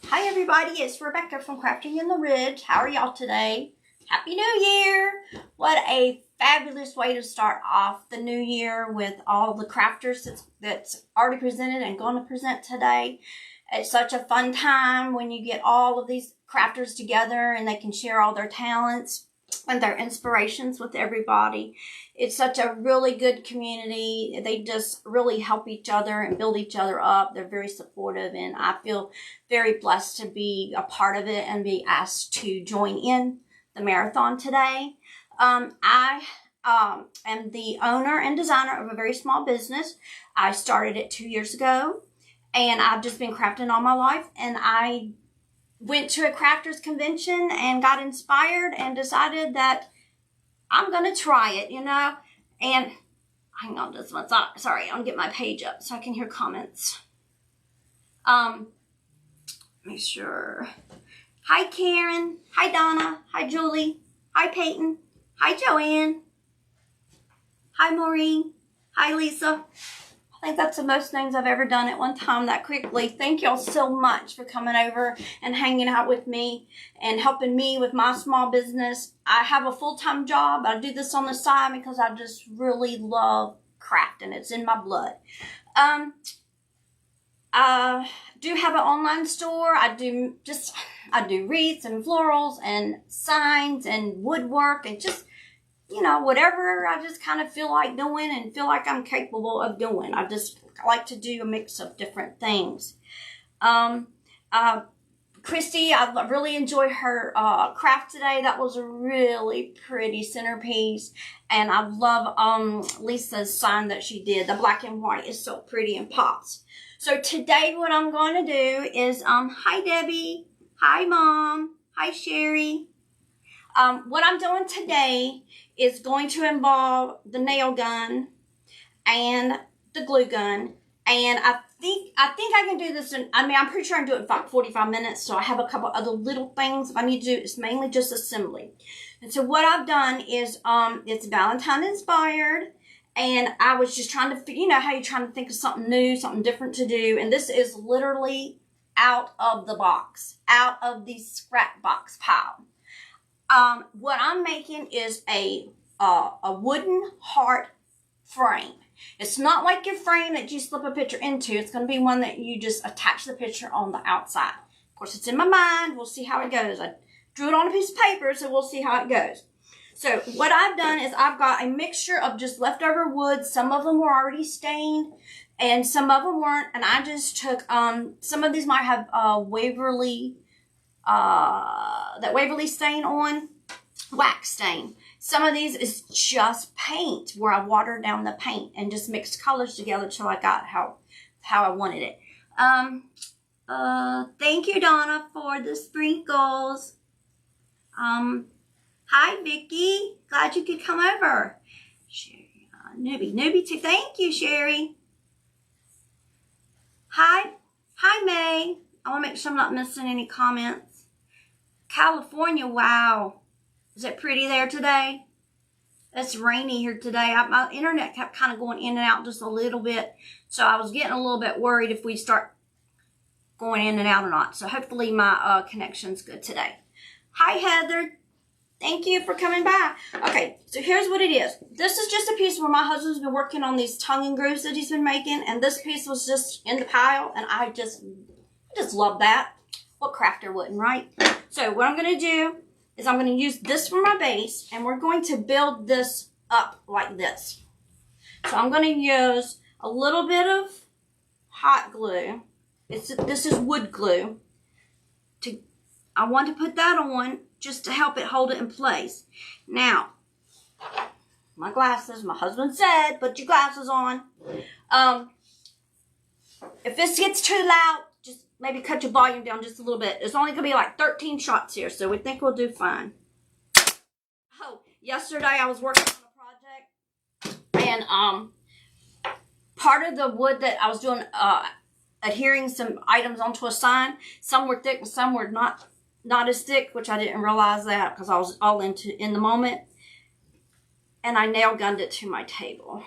Hi everybody, it's Rebecca from Crafting in the Ridge. How are y'all today? Happy New Year! What a fabulous way to start off the new year with all the crafters that's already presented and going to present today. It's such a fun time when you get all of these crafters together and they can share all their talents and their inspirations with everybody. It's such a really good community. They just really help each other and build each other up. They're very supportive, and I feel very blessed to be a part of it and be asked to join in the marathon today. I am the owner and designer of a very small business. I started it 2 years ago, and I've just been crafting all my life, and I went to a crafters convention and got inspired and decided that I'm going to try it, you know. And hang on just one second. Sorry, I'm going to get my page up so I can hear comments. Make sure. Hi, Karen. Hi, Donna. Hi, Julie. Hi, Peyton. Hi, Joanne. Hi, Maureen. Hi, Lisa. I think that's the most names I've ever done at one time that quickly. Thank y'all so much for coming over and hanging out with me and helping me with my small business. I have a full-time job. I do this on the side because I just really love crafting. It's in my blood. I do have an online store. I do wreaths and florals and signs and woodwork and just, you know, whatever I just kind of feel like doing and feel like I'm capable of doing. I just like to do a mix of different things. Christy, I really enjoyed her craft today. That was a really pretty centerpiece. And I love Lisa's sign that she did. The black and white is so pretty and pops. So today what I'm going to do is, hi Debbie, hi Mom, hi Sherry. What I'm doing today is going to involve the nail gun and the glue gun. And I think I can do this I'm pretty sure I can do it in about 45 minutes. So I have a couple other little things I need to do. It's mainly just assembly. And so what I've done is, it's Valentine inspired. And I was just trying to, you know how you're trying to think of something new, something different to do. And this is literally out of the box, out of the scrap box pile. What I'm making is a wooden heart frame. It's not like your frame that you slip a picture into. It's going to be one that you just attach the picture on the outside. Of course, it's in my mind. We'll see how it goes. I drew it on a piece of paper, so we'll see how it goes. So what I've done is I've got a mixture of just leftover wood. Some of them were already stained, and some of them weren't. And I just took, some of these might have Waverly stain on, wax stain. Some of these is just paint where I watered down the paint and just mixed colors together till I got how I wanted it. Thank you, Donna, for the sprinkles. Hi, Vicky. Glad you could come over. Sherry, newbie too. Thank you, Sherry. Hi, May. I want to make sure I'm not missing any comments. California, wow. Is it pretty there today? It's rainy here today. My internet kept kind of going in and out just a little bit. So I was getting a little bit worried if we start going in and out or not. So hopefully my connection's good today. Hi, Heather. Thank you for coming by. Okay, so here's what it is. This is just a piece where my husband's been working on these tongue and grooves that he's been making. And this piece was just in the pile. And I just love that. What crafter wouldn't, right? So what I'm going to do is I'm going to use this for my base, and we're going to build this up like this. So I'm going to use a little bit of hot glue. This is wood glue. I want to put that on just to help it hold it in place. Now, my glasses, my husband said, put your glasses on. If this gets too loud, just maybe cut your volume down just a little bit. There's only going to be like 13 shots here, so we think we'll do fine. Oh, yesterday I was working on a project, and part of the wood that I was doing, adhering some items onto a sign, some were thick and some were not as thick, which I didn't realize that because I was all in the moment. And I nail gunned it to my table.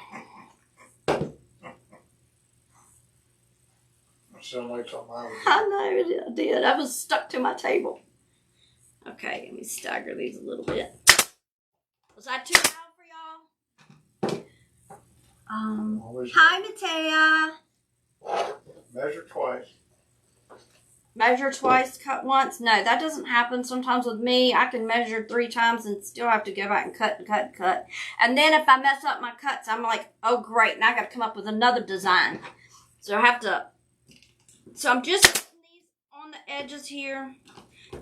sound like something I would do. I know it did. I was stuck to my table. Okay, let me stagger these a little bit. Was that too loud for y'all? Hi, Matea. Measure twice. Measure twice, cut once. No, that doesn't happen sometimes with me. I can measure 3 times and still have to go back and cut and cut and cut. And then if I mess up my cuts, I'm like, oh great, now I got to come up with another design. So I have to. So I'm just putting these on the edges here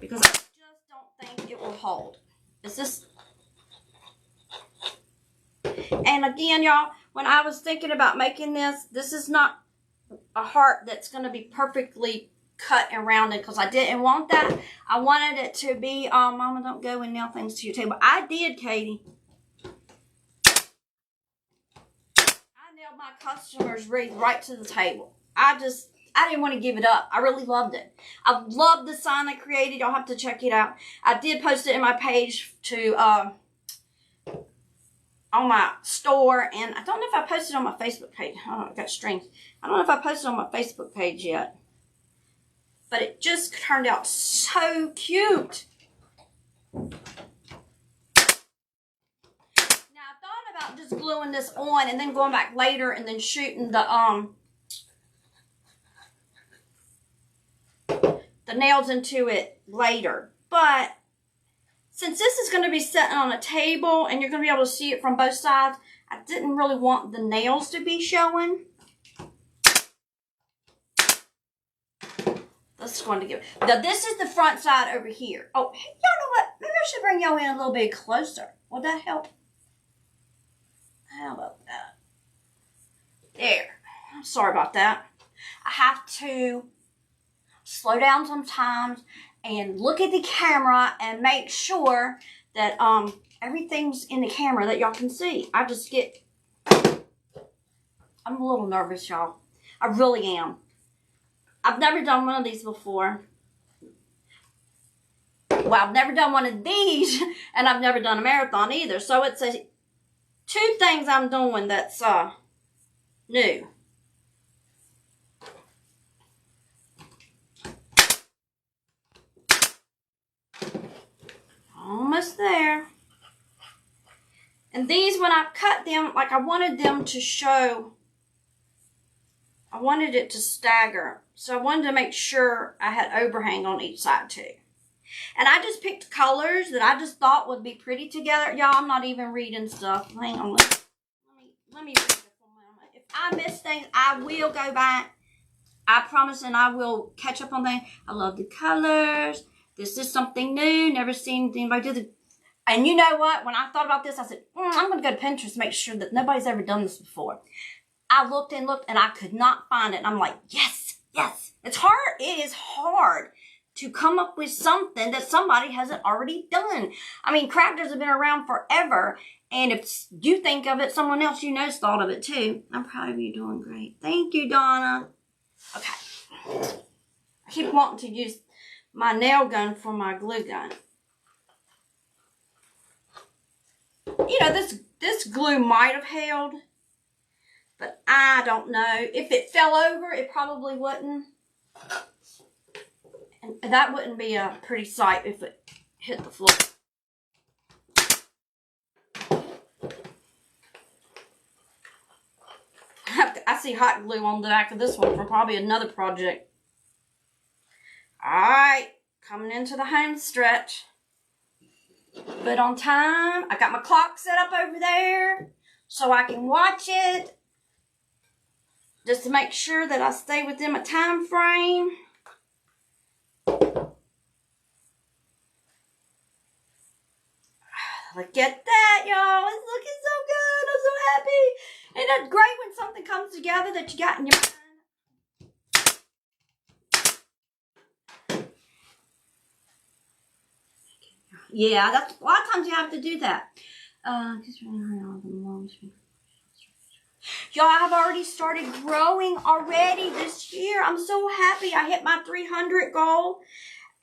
because I just don't think it will hold. Is this? And again, y'all, when I was thinking about making this is not a heart that's going to be perfectly cut and rounded because I didn't want that. I wanted it to be, Mama, don't go and nail things to your table. I did, Katie. I nailed my customers' wreath right to the table. I didn't want to give it up. I really loved it. I loved the sign I created. Y'all have to check it out. I did post it in my page to, on my store, and I don't know if I posted on my Facebook page. Oh, I got strings. I don't know if I posted on my Facebook page yet. But it just turned out so cute. Now, I thought about just gluing this on and then going back later and then shooting the nails into it later. But since this is going to be sitting on a table and you're going to be able to see it from both sides, I didn't really want the nails to be showing. This is going to give. Now, this is the front side over here. Oh, y'all know what? Maybe I should bring y'all in a little bit closer. Would that help? How about that? There. Sorry about that. I have to slow down sometimes and look at the camera and make sure that everything's in the camera that y'all can see. I'm a little nervous, y'all. I really am. I've never done one of these before. Well, I've never done one of these, and I've never done a marathon either. So it's 2 things I'm doing that's new. Almost there. And these, when I cut them, like I wanted them to show, I wanted it to stagger. So I wanted to make sure I had overhang on each side too. And I just picked colors that I just thought would be pretty together. Y'all, I'm not even reading stuff. Hang on. Let me read this for a moment. If I miss things, I will go back. I promise, and I will catch up on things. I love the colors. This is something new. Never seen anybody do the. And you know what? When I thought about this, I said, I'm going to go to Pinterest to make sure that nobody's ever done this before. I looked and looked, and I could not find it. And I'm like, yes. It's hard. It is hard to come up with something that somebody hasn't already done. I mean, crafters have been around forever. And if you think of it, someone else you know's thought of it too. I'm proud of you doing great. Thank you, Donna. Okay. I keep wanting to use my nail gun for my glue gun. You know, this glue might have held, but I don't know. If it fell over, it probably wouldn't. And that wouldn't be a pretty sight if it hit the floor. I see hot glue on the back of this one for probably another project. Alright, coming into the home stretch. But on time, I got my clock set up over there so I can watch it. Just to make sure that I stay within my time frame. Look at that, y'all. It's looking so good. I'm so happy. And it's great when something comes together that you got in your mind. Yeah, that's a lot of times you have to do that. Y'all, I've already started growing already this year. I'm so happy. I hit my 300 goal.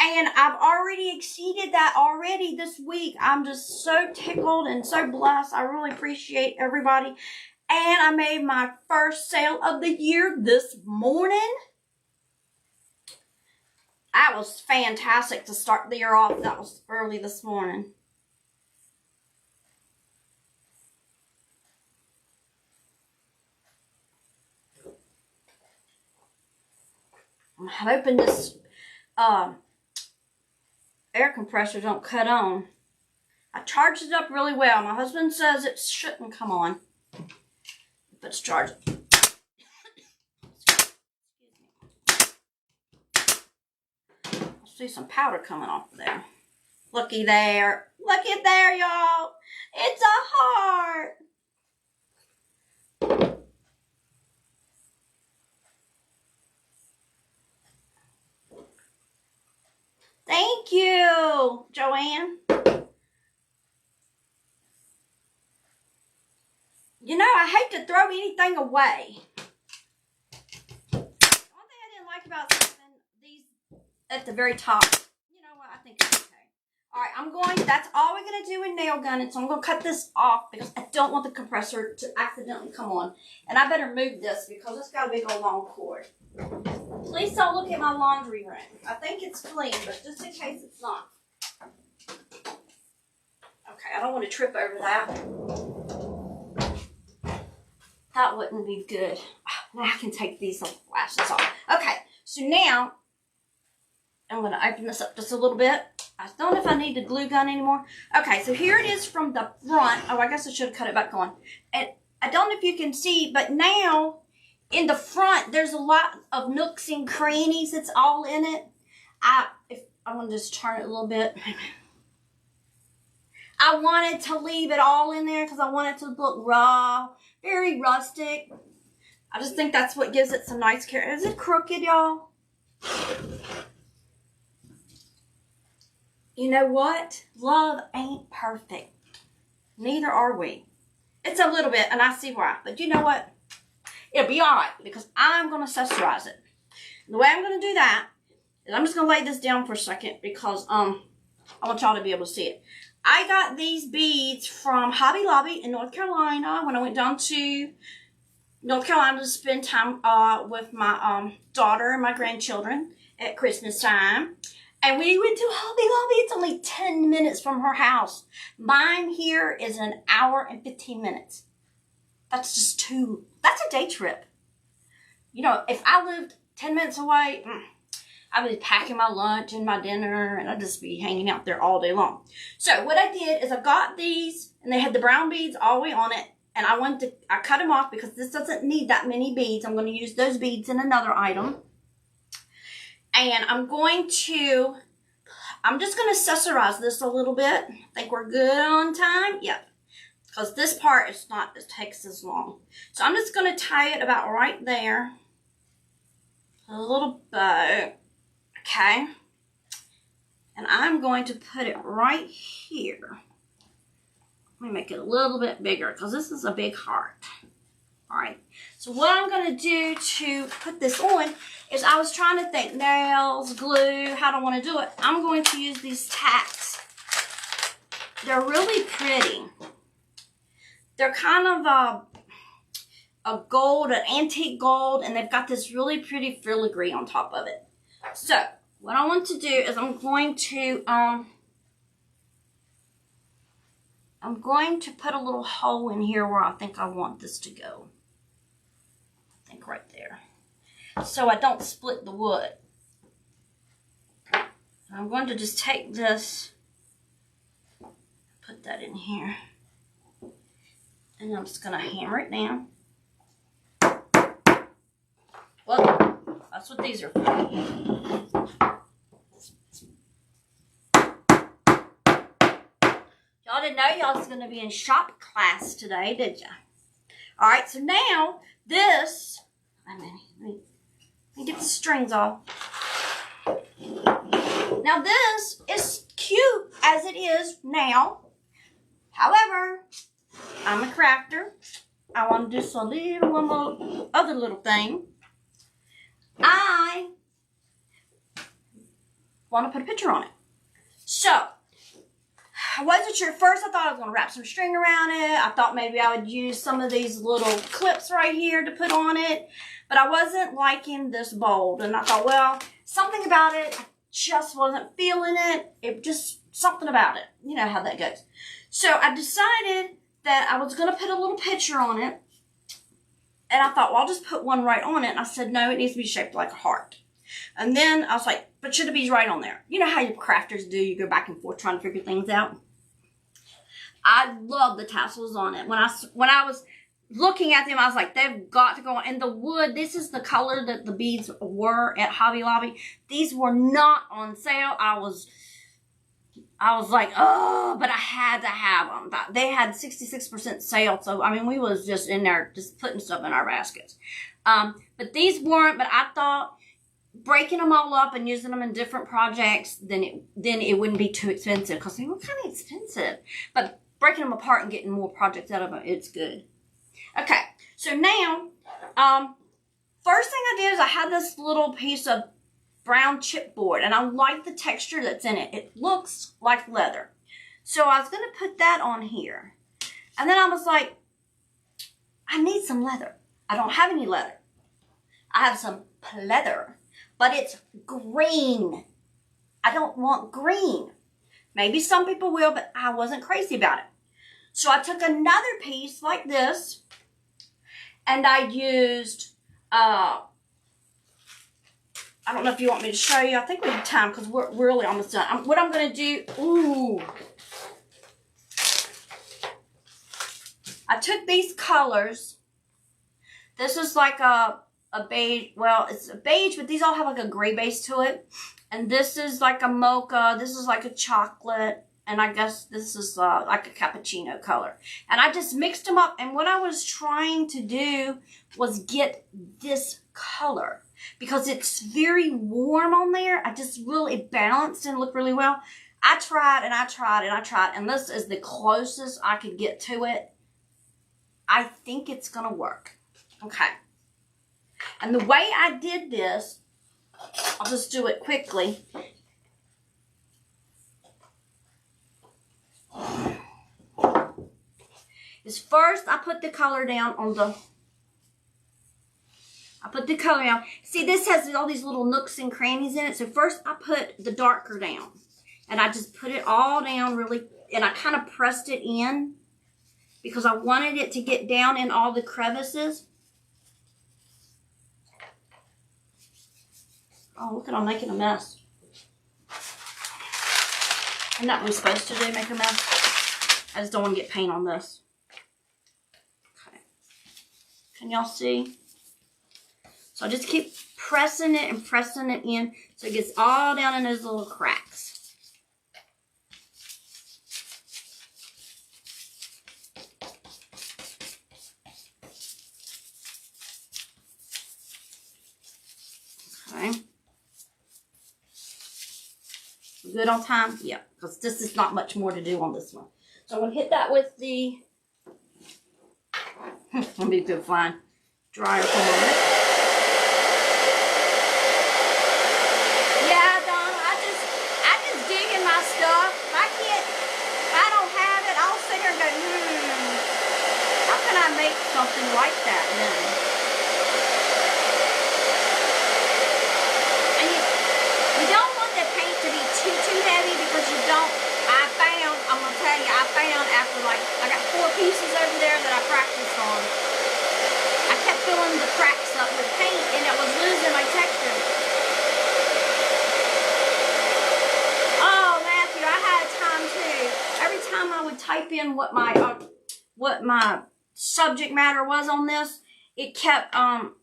And I've already exceeded that already this week. I'm just so tickled and so blessed. I really appreciate everybody. And I made my first sale of the year this morning. That was fantastic to start the year off. That was early this morning. I'm hoping this air compressor don't cut on. I charged it up really well. My husband says it shouldn't come on if it's charged. I see some powder coming off there. Looky there. Looky there, y'all. It's a heart. Thank you, Joanne. You know, I hate to throw anything away. The only thing I didn't like about something, these at the very top. You know what? I think it's okay. All right, that's all we're going to do in nail gunning. So I'm going to cut this off because I don't want the compressor to accidentally come on. And I better move this because it's got a big old long cord. Please don't look at my laundry room. I think it's clean, but just in case it's not. Okay, I don't want to trip over that. That wouldn't be good. Now I can take these lashes off. Okay, so now I'm going to open this up just a little bit. I don't know if I need the glue gun anymore. Okay, so here it is from the front. Oh, I guess I should have cut it back on. And I don't know if you can see, but now in the front, there's a lot of nooks and crannies that's all in it. I'm going to just turn it a little bit. I wanted to leave it all in there because I want it to look raw, very rustic. I just think that's what gives it some nice character. Is it crooked, y'all? You know what? Love ain't perfect. Neither are we. It's a little bit, and I see why. But you know what? It'll be all right because I'm going to accessorize it. And the way I'm going to do that is I'm just going to lay this down for a second because I want y'all to be able to see it. I got these beads from Hobby Lobby in North Carolina when I went down to North Carolina to spend time with my daughter and my grandchildren at Christmas time. And we went to Hobby Lobby. It's only 10 minutes from her house. Mine here is an hour and 15 minutes. That's just that's a day trip. You know, if I lived 10 minutes away, I'd be packing my lunch and my dinner, and I'd just be hanging out there all day long. So what I did is I got these, and they had the brown beads all the way on it, and I cut them off because this doesn't need that many beads. I'm going to use those beads in another item. And I'm just going to accessorize this a little bit. I think we're good on time. Yep. Because this part is not, it takes as long. So I'm just going to tie it about right there. A little bow. Okay. And I'm going to put it right here. Let me make it a little bit bigger because this is a big heart. All right. So what I'm going to do to put this on is I was trying to think nails, glue, how do I want to do it. I'm going to use these tacks. They're really pretty. They're kind of a gold, an antique gold, and they've got this really pretty filigree on top of it. So what I want to do is I'm going to put a little hole in here where I think I want this to go. I think right there. So I don't split the wood. I'm going to just take this, put that in here, and I'm just going to hammer it down. Well, that's what these are for. Y'all didn't know y'all was going to be in shop class today, did ya? All right, so now this, let me get the strings off. Now this is cute as it is now. However, I'm a crafter. I want to do a little one more other little thing. I want to put a picture on it. So, I wasn't sure. First, I thought I was going to wrap some string around it. I thought maybe I would use some of these little clips right here to put on it. But I wasn't liking this bold. And I thought, well, something about it, just wasn't feeling it. It just, something about it. You know how that goes. So I decided that I was going to put a little picture on it. And I thought, well, I'll just put one right on it. And I said, no, it needs to be shaped like a heart. And then I was like, but should it be right on there? You know how your crafters do. You go back and forth trying to figure things out. I love the tassels on it. When I was looking at them, I was like, they've got to go on. And the wood, this is the color that the beads were at Hobby Lobby. These were not on sale. I was like, oh, but I had to have them. They had 66% sale. So, I mean, we was just in there just putting stuff in our baskets. But these weren't, but I thought breaking them all up and using them in different projects, then it wouldn't be too expensive because they were kind of expensive. But breaking them apart and getting more projects out of them, it's good. Okay, so now, first thing I did is I had this little piece of brown chipboard, and I like the texture that's in it. It looks like leather. So I was going to put that on here. And then I was like, I need some leather. I don't have any leather. I have some pleather, but it's green. I don't want green. Maybe some people will, but I wasn't crazy about it. So I took another piece like this, and I used, I don't know if you want me to show you. I think we have time because we're really almost done. What I'm going to do, I took these colors. This is like a beige. Well, it's a beige, but these all have like a gray base to it. And this is like a mocha. This is like a chocolate. And I guess this is like a cappuccino color. And I just mixed them up. And what I was trying to do was get this color, because it's very warm on there. I just really, it balanced and looked really well. I tried and I tried and I tried. And this is the closest I could get to it. I think it's going to work. Okay. And the way I did this, I'll just do it quickly. Is first I put the color down on the, See, this has all these little nooks and crannies in it. So first I put the darker down. And I just put it all down really, and I kind of pressed it in because I wanted it to get down in all the crevices. Oh, look at, I'm making a mess. Isn't that what we're supposed to do, make a mess? I just don't want to get paint on this. Okay. Can y'all see? So I just keep pressing it and pressing it in so it gets all down in those little cracks. Okay. Good on time? Yeah, because this is not much more to do on this one. So I'm going to hit that with the, let me go find dryer for a moment. Yeah, Donna, I just dig in my stuff. If I don't have it, I'll sit here and go, how can I make something like that then? Too heavy because you don't, I'm going to tell you, I found after I got 4 pieces over there that I practiced on. I kept filling the cracks up with paint and it was losing my texture. Oh, Matthew, I had time too. Every time I would type in what my subject matter was on this, it kept, I'm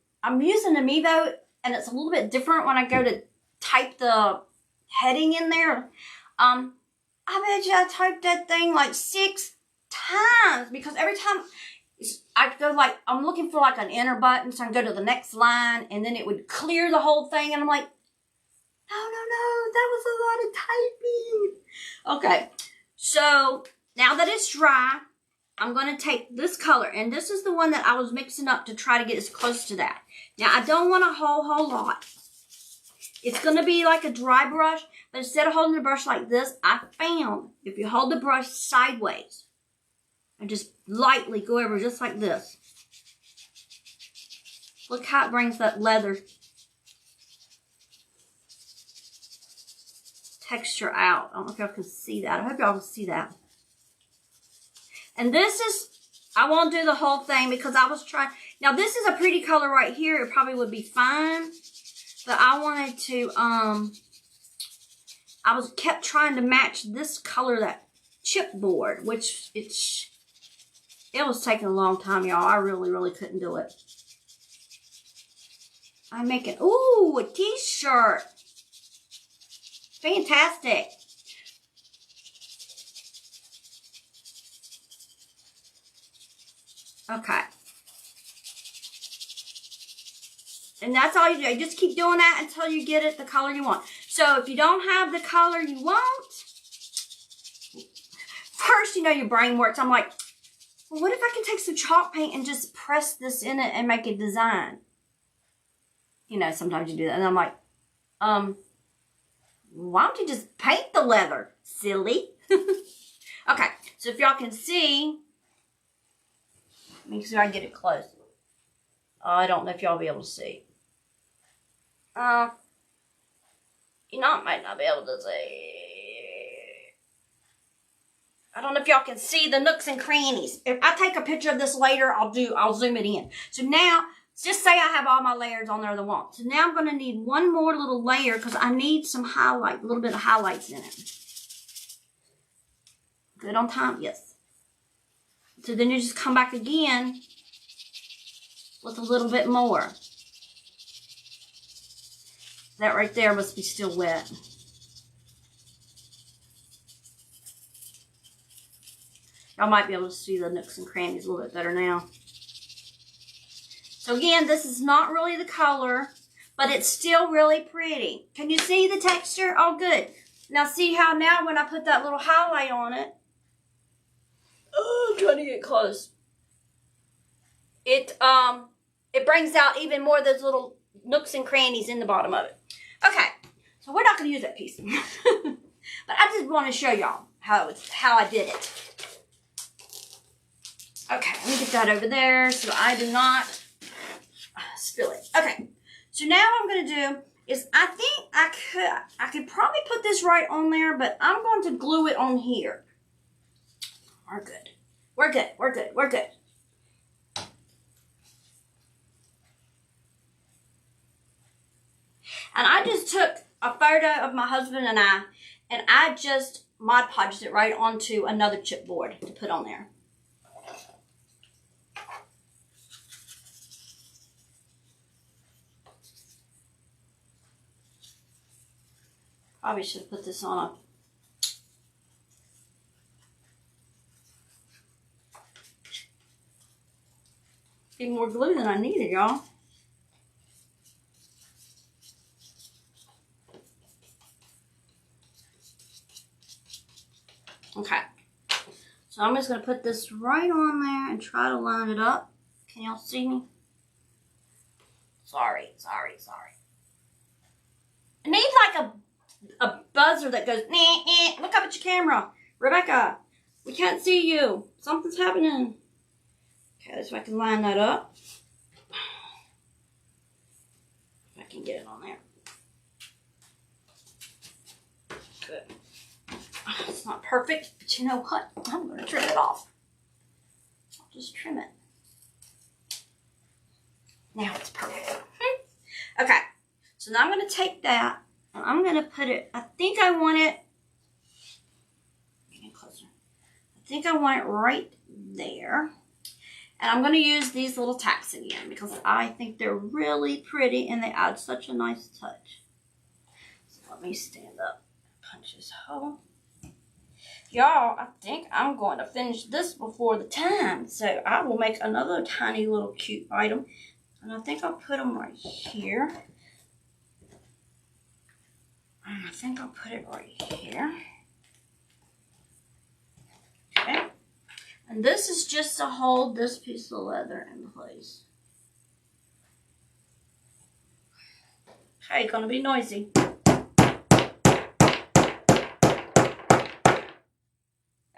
using Amiibo and it's a little bit different when I go to type the heading in there. I bet you I typed that thing like 6 times because every time I go I'm looking for an enter button, so I can go to the next line and then it would clear the whole thing and I'm like, no, that was a lot of typing. Okay, so now that it's dry, I'm going to take this color, and this is the one that I was mixing up to try to get as close to that. Now, I don't want a whole lot. It's going to be like a dry brush, but instead of holding the brush like this, I found if you hold the brush sideways and just lightly go over just like this, look how it brings that leather. texture out. I don't know if y'all can see that. I hope y'all can see that. And this is, I won't do the whole thing because I was trying. Now this is a pretty color right here. It probably would be fine. But I wanted to, kept trying to match this color, that chipboard, which it was taking a long time, y'all. I really, really couldn't do it. I'm making, ooh, a t-shirt. Fantastic. Okay. And that's all you do. You just keep doing that until you get it the color you want. So if you don't have the color you want, first, you know, your brain works. I'm like, well, what if I can take some chalk paint and just press this in it and make a design? You know, sometimes you do that. And I'm like, why don't you just paint the leather, silly? Okay, so if y'all can see, make sure I get it close. I don't know if y'all will be able to see. You know, I might not be able to see. I don't know if y'all can see the nooks and crannies. If I take a picture of this later, I'll zoom it in. So now, just say I have all my layers on there that I want. So now I'm going to need one more little layer because I need some highlight, a little bit of highlights in it. Good on time? Yes. So then you just come back again with a little bit more. That right there must be still wet. Y'all might be able to see the nooks and crannies a little bit better now. So again, this is not really the color, but it's still really pretty. Can you see the texture? Oh, good. Now see how now when I put that little highlight on it, oh, I'm trying to get close. It brings out even more of those little nooks and crannies in the bottom of it. Okay, so we're not going to use that piece. But I just want to show y'all how I did it. Okay, let me get that over there so I do not spill it. Okay, so now what I'm going to do is I think I could probably put this right on there, but I'm going to glue it on here. We're good. We're good. We're good. We're good. And I just took a photo of my husband and I just Mod Podged it right onto another chipboard to put on there. Probably should have put this on a more glue than I needed, y'all. Okay, so I'm just going to put this right on there and try to line it up. Can y'all see me? Sorry. It needs like a buzzer that goes, nah, nah. Look up at your camera. Rebecca, we can't see you. Something's happening. Okay, so I can line that up. If I can get it on there. Good. It's not perfect, but you know what? I'm going to trim it off. I'll just trim it. Now it's perfect. Okay, so now I'm going to take that and I'm going to put it, I think I want it, getting closer. I think I want it right there. And I'm going to use these little tacks again because I think they're really pretty and they add such a nice touch. So let me stand up, punch this hole. Y'all, I think I'm going to finish this before the time. So I will make another tiny little cute item. And I think I'll put them right here. And I think I'll put it right here. Okay. And this is just to hold this piece of leather in place. Okay, gonna be noisy.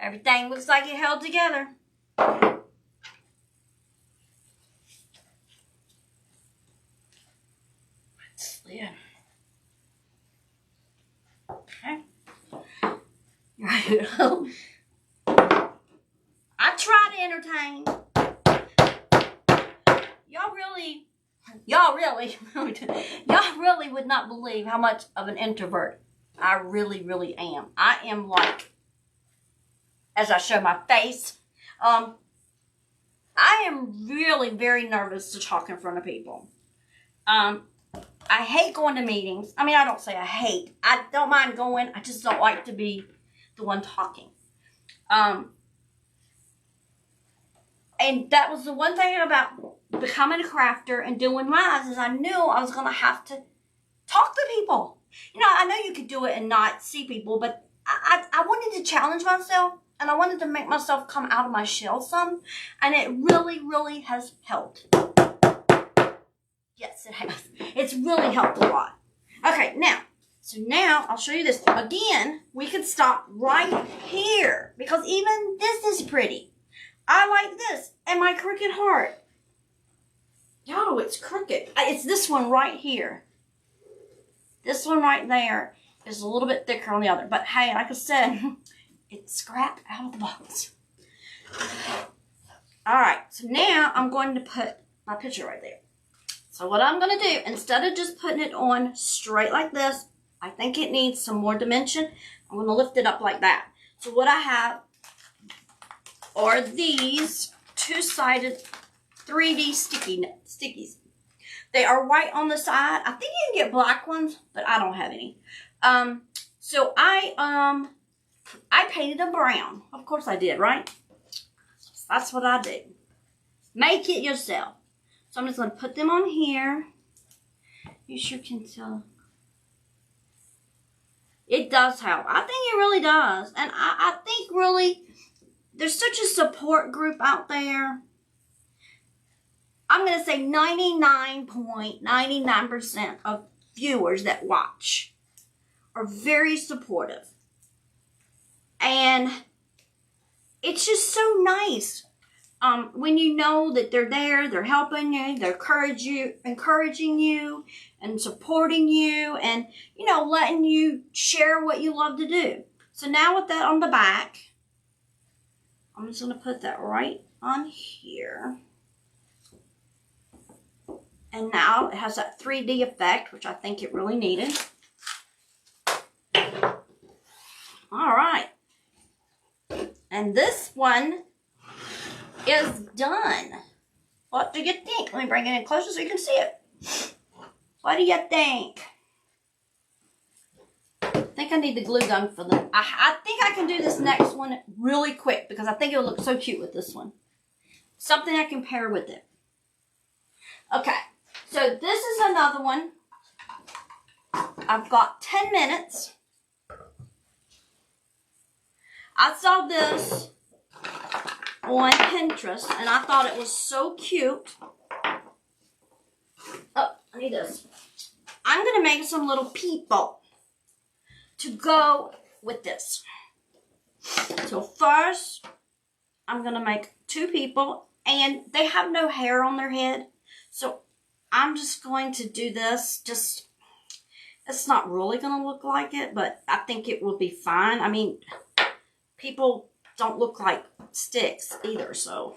Everything looks like it held together. That's it. Okay. cute. I try to entertain. Y'all really would not believe how much of an introvert I really, really am. I am like, as I show my face, I am really very nervous to talk in front of people. I hate going to meetings. I mean, I don't say I hate. I don't mind going. I just don't like to be the one talking. And that was the one thing about becoming a crafter and doing lives is I knew I was going to have to talk to people. You know, I know you could do it and not see people, but I wanted to challenge myself and I wanted to make myself come out of my shell some. And it really, really has helped. Yes, it has. It's really helped a lot. Okay, so now I'll show you this. Again, we could stop right here because even this is pretty. I like this and my crooked heart. Yo, it's crooked. It's this one right here. This one right there is a little bit thicker on the other. But hey, like I said, it's scrap out of the box. Alright, so now I'm going to put my picture right there. So what I'm going to do, instead of just putting it on straight like this, I think it needs some more dimension. I'm going to lift it up like that. So what I have are these two-sided 3D stickies. They are white on the side. I think you can get black ones, but I don't have any. So I painted them brown. Of course I did, right? That's what I do. Make it yourself. So I'm just going to put them on here. You sure can tell. It does help. I think it really does. And I think really there's such a support group out there. I'm going to say 99.99% of viewers that watch are very supportive. And it's just so nice when you know that they're there, they're helping you, they're encouraging you and supporting you and, you know, letting you share what you love to do. So now with that on the back, I'm just going to put that right on here. And now it has that 3D effect, which I think it really needed. All right. And this one is done. What do you think? Let me bring it in closer so you can see it. What do you think? I think I need the glue gun for the... I think I can do this next one really quick because I think it'll look so cute with this one. Something I can pair with it. Okay. So this is another one. I've got 10 minutes. I saw this on Pinterest and I thought it was so cute. Oh, I need this. I'm going to make some little people to go with this. So first, I'm going to make two people and they have no hair on their head. So I'm just going to do this. It's not really going to look like it, but I think it will be fine. I mean, people don't look like sticks either, so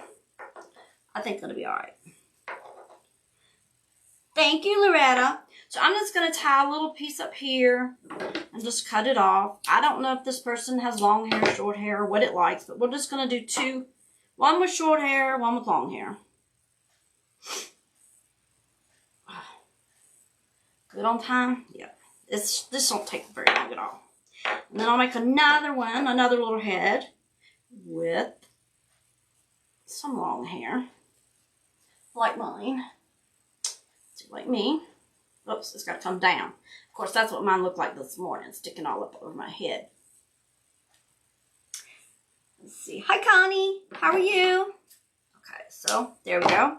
I think it'll be all right. Thank you, Loretta. So I'm just going to tie a little piece up here and just cut it off. I don't know if this person has long hair, short hair, or what it likes, but we're just going to do two. One with short hair, one with long hair. Good on time? Yeah. This won't take very long at all. And then I'll make another one, another little head with some long hair. Like mine. See, like me. Oops, it's got to come down. Of course, that's what mine looked like this morning, sticking all up over my head. Let's see. Hi, Connie. How are you? Okay, so there we go.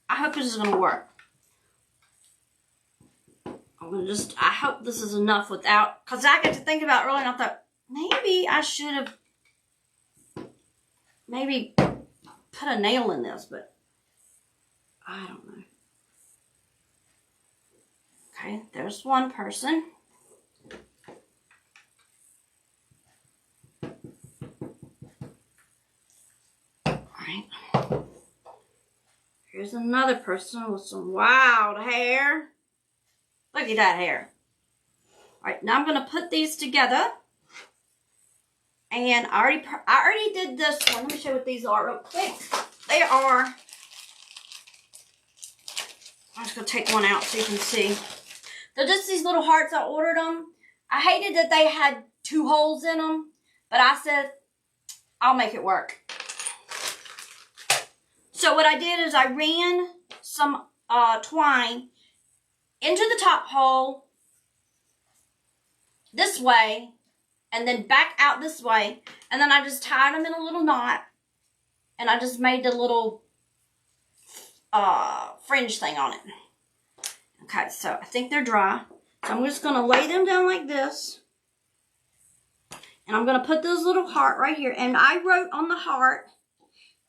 I hope this is going to work. I hope this is enough without, because I got to think about it earlier and I thought, maybe I should have put a nail in this, but I don't know. Okay, there's one person. Here's another person with some wild hair. Look at that hair. All right, now I'm going to put these together. And I already did this one. Let me show you what these are real quick. They are, I'm just going to take one out so you can see. They're just these little hearts. I ordered them. I hated that they had 2 holes in them, but I said, I'll make it work. So what I did is I ran some twine into the top hole this way, and then back out this way, and then I just tied them in a little knot, and I just made the little fringe thing on it. Okay, so I think they're dry. So I'm just going to lay them down like this, and I'm going to put this little heart right here, and I wrote on the heart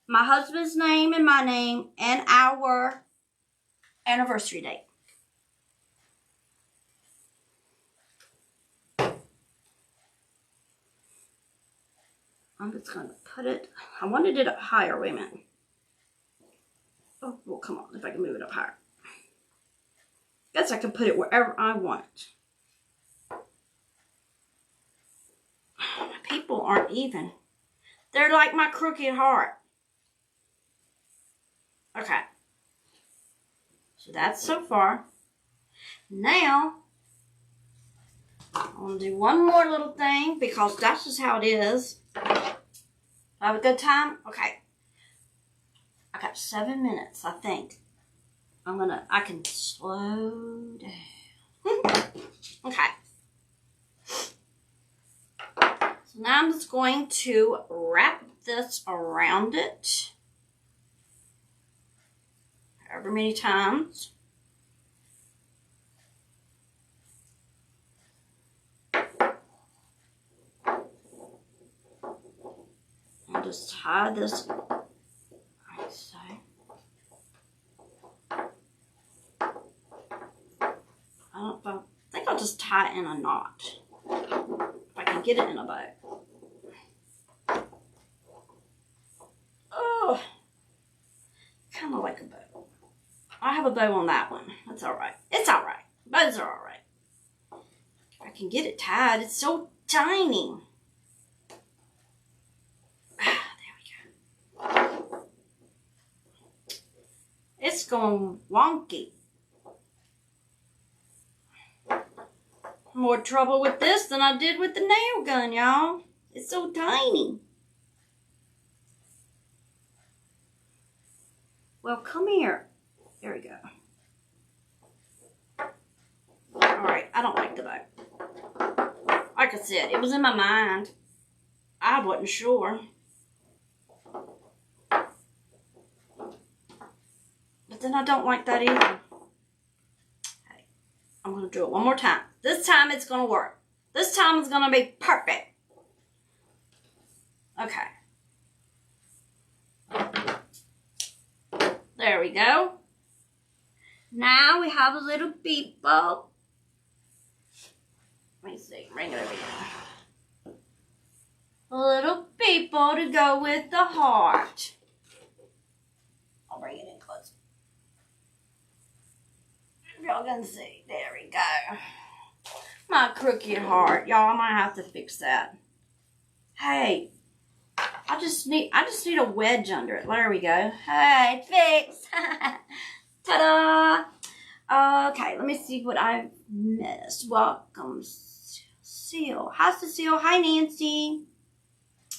my husband's name and my name and our anniversary date. I'm just going to put it, I wanted it up higher, wait a minute. Oh, well, come on, if I can move it up higher. Guess I can put it wherever I want. People aren't even. They're like my crooked heart. Okay. So that's so far. Now, I'm going to do one more little thing because that's just how it is. Have a good time? Okay. I got 7 minutes, I think. I can slow down. Okay. So now I'm just going to wrap this around it. However many times. I'll just tie this like so. I think I'll just tie it in a knot. If I can get it in a bow. Oh, kind of like a bow. I have a bow on that one. That's all right. It's all right. Bows are all right. If I can get it tied, it's so tiny. It's going wonky. More trouble with this than I did with the nail gun, y'all. It's so tiny. Well, come here. There we go. Alright, I don't like the bow. Like I said, it was in my mind. I wasn't sure. But then I don't like that either. Okay, I'm going to do it one more time. This time it's going to work. This time it's going to be perfect. Okay. There we go. Now we have a little beep bow. Let me see. Bring it over here. A little beep bow to go with the heart. I'll bring it in close. Y'all can see. There we go. My crooked heart. Y'all, I might have to fix that. Hey. I just need a wedge under it. There we go. Hey, fixed. Ta-da. Okay, let me see what I've missed. Welcome, Seal. Hi, Cecile. Hi, Nancy. Did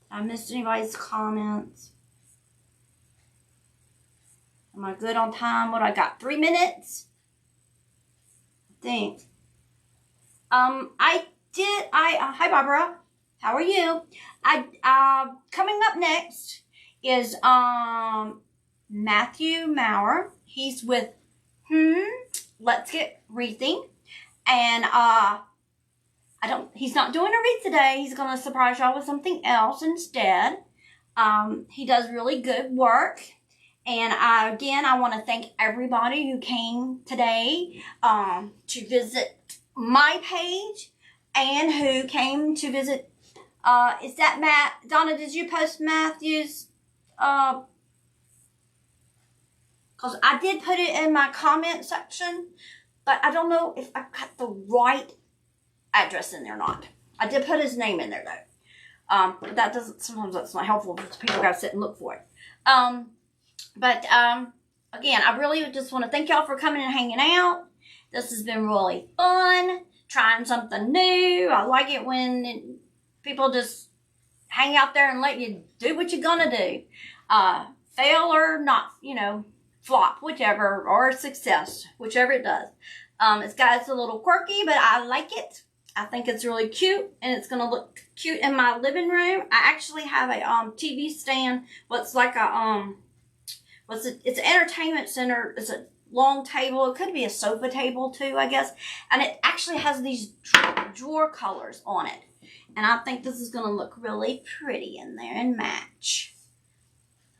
I missed anybody's comments? Am I good on time? What I got? 3 minutes? I think. Hi, Barbara. How are you? Coming up next is, Matthew Maurer. He's with, Let's Get Wreathing. And, he's not doing a wreath today. He's going to surprise y'all with something else instead. He does really good work. And, again, I want to thank everybody who came today, to visit my page and who came to visit, is that Matt? Donna, did you post Matthew's, because I did put it in my comment section, but I don't know if I got the right address in there or not. I did put his name in there though. But that doesn't, sometimes that's not helpful because people gotta sit and look for it. Again, I really just want to thank y'all for coming and hanging out. This has been really fun, trying something new. I like it when people just hang out there and let you do what you're gonna do. Fail or not, you know, flop, whichever, or success, whichever it does. It's a little quirky, but I like it. I think it's really cute, and it's gonna look cute in my living room. I actually have a TV stand. What's like a it's an entertainment center. It's a long table. It could be a sofa table too, I guess. And it actually has these drawer colors on it, and I think this is gonna look really pretty in there and match.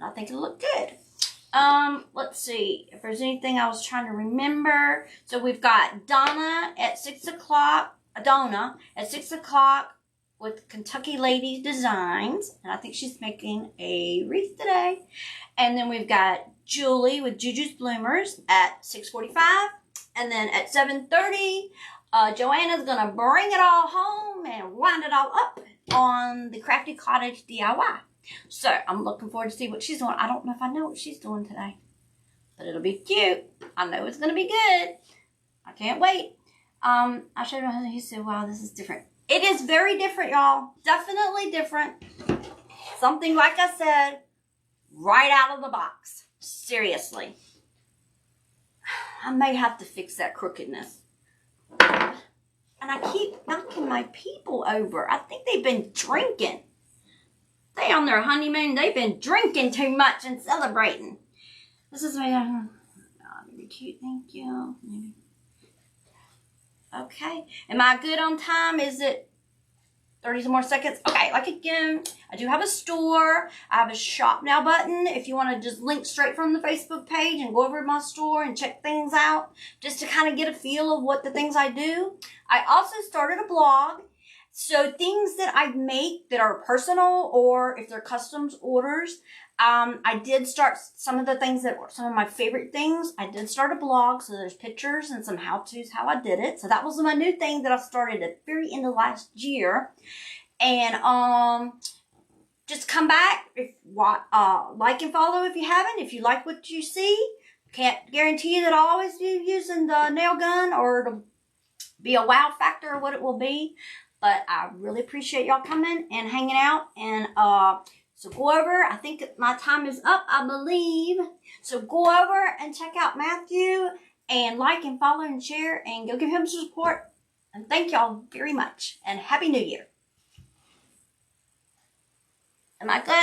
I think it'll look good. Let's see if there's anything I was trying to remember. So we've got Donna at 6 o'clock. Donna at 6 o'clock with Kentucky Lady Designs. And I think she's making a wreath today. And then we've got Julie with Juju's Bloomers at 6:45. And then at 7:30, Joanna's going to bring it all home and wind it all up on the Crafty Cottage DIY. So I'm looking forward to see what she's doing. I don't know if I know what she's doing today, but it'll be cute. I know it's going to be good. I can't wait. I showed my husband. He said, wow, this is different. It is very different, y'all. Definitely different. Something, like I said, right out of the box. Seriously. I may have to fix that crookedness. And I keep knocking my people over. I think they've been drinking. They on their honeymoon. They've been drinking too much and celebrating. This is my... maybe cute. Thank you. Maybe. Okay. Am I good on time? Is it 30 more seconds? Okay. Like again, I do have a store. I have a shop now button. If you want to just link straight from the Facebook page and go over to my store and check things out, just to kind of get a feel of what the things I do. I also started a blog. So things that I make that are personal, or if they're customs orders, I did start some of the things that were some of my favorite things. I did start a blog, so there's pictures and some how-tos how I did it. So that was my new thing that I started at the very end of last year. And just come back, if like and follow if you haven't. If you like what you see, can't guarantee you that I'll always be using the nail gun or it'll be a wow factor or what it will be. But I really appreciate y'all coming and hanging out. And so go over. I think my time is up, I believe. So go over and check out Matthew and like and follow and share and go give him some support. And thank y'all very much. And Happy New Year. Am I good?